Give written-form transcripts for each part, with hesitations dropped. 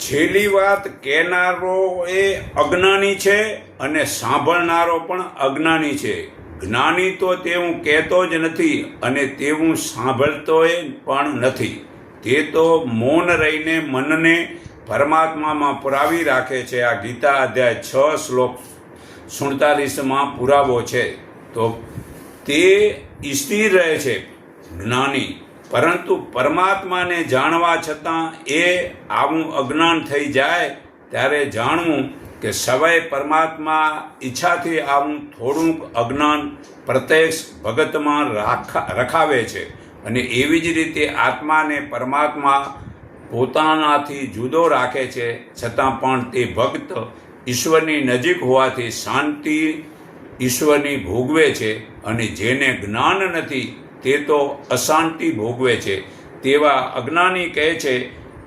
છેલ્લી વાત કહેનારો એ અજ્ઞાની છે અને સાંભળનારો પણ અજ્ઞાની છે. જ્ઞાની તો તેવું કહેતો જ નથી અને તેવું સાંભળતોય પણ નથી. તે તો મૌન રહીને મનને પરમાત્મામાં પુરાવી રાખે છે. આ ગીતા અધ્યાય 6 શ્લોક 47 પુરાવો છે. તો તે સ્થિર રહે છે જ્ઞાની, પરંતુ પરમાત્માને જાણવા છતાં એ આવું અજ્ઞાન થઈ જાય ત્યારે જાણવું કે સવાય પરમાત્મા ઈચ્છાથી આવું થોડુંક અજ્ઞાન પ્રત્યક્ષ ભગતમાં રખાવે છે. અને એવી જ રીતે આત્માને પરમાત્મા પોતાનાથી જુદો રાખે છે, છતાં પણ તે ભક્ત ઈશ્વરની નજીક હોવાથી શાંતિ ઈશ્વરની ભોગવે છે, અને જેને જ્ઞાન નથી તે તો અશાંતિ ભોગવે છે. તેવા અજ્ઞાની કહે છે,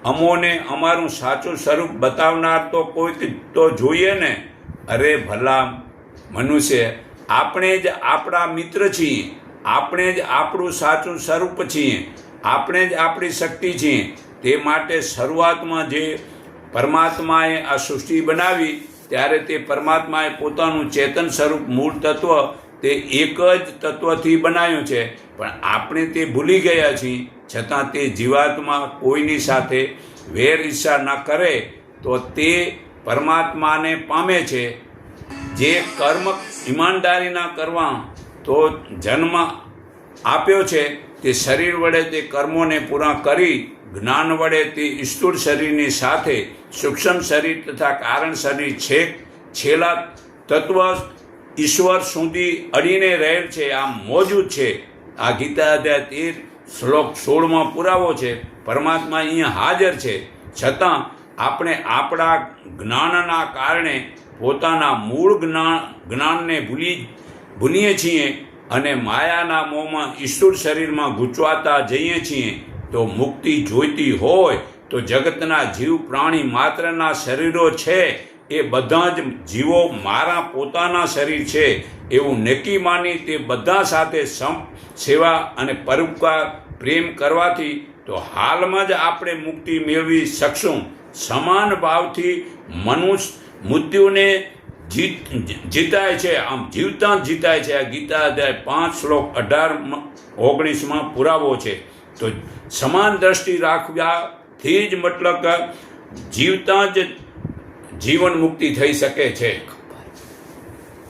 અમોને અમારું સાચું સ્વરૂપ બતાવનાર તો કોઈક તો જોઈએ ને. અરે ભલા મનુષ્ય, આપણે જ આપણા મિત્ર છીએ, આપણે જ આપણું સાચું સ્વરૂપ છીએ, આપણે જ આપણી શક્તિ છીએ. તે માટે શરૂઆતમાં જે પરમાત્માએ આ સૃષ્ટિ બનાવી ત્યારે તે પરમાત્માએ પોતાનું ચેતન સ્વરૂપ મૂળ તત્વ તે એક જ તત્વથી બનાવ્યું છે. પણ આપણે તે ભૂલી ગયા છીએ, છતાં તે જીવાત્મા કોઈની સાથે વેર ઈર્ષા ન કરે તો તે પરમાત્માને પામે છે. જે કર્મ ઈમાનદારીના કરવા તો જન્મ આપ્યો છે, તે શરીર વડે તે કર્મોને પૂરા કરી જ્ઞાન વડે તે સ્થૂળ શરીરની સાથે સૂક્ષ્મ શરીર તથા કારણ શરીર છેલ્લા તત્વ ઈશ્વર સુધી અડીને રહેલ છે. આ મોજૂદ છે. આ ગીતા અધ્યાય 13 શ્લોક 16 પુરાવો છે. પરમાત્મા અહીંયા હાજર છે, છતાં આપણે આપણા જ્ઞાનના કારણે પોતાના મૂળ જ્ઞાનને ભૂલીએ છીએ અને માયાના મોહમાં ઈશ્વર શરીરમાં ગૂંચવાતા જઈએ છીએ. તો મુક્તિ જોઈતી હોય તો જગતના જીવ પ્રાણી માત્રના શરીરો છે એ બધા જ જીવો મારા પોતાના શરીર છે એવું નક્કી માની તે બધા સાથે સેવા અને પરોપકાર પ્રેમ કરવાથી તો હાલમાં જ આપણે મુક્તિ મેળવી શકશું. સમાન ભાવથી મનુષ્ય મૃત્યુને જીતાય છે, આમ જીવતા જ જીતાય છે. આ ગીતા અધ્યાય 5 શ્લોક 18-19 પુરાવો છે. તો સમાન દ્રષ્ટિ રાખવાથી જ મતલબ જીવતા જ જીવન મુક્તિ થઈ શકે છે.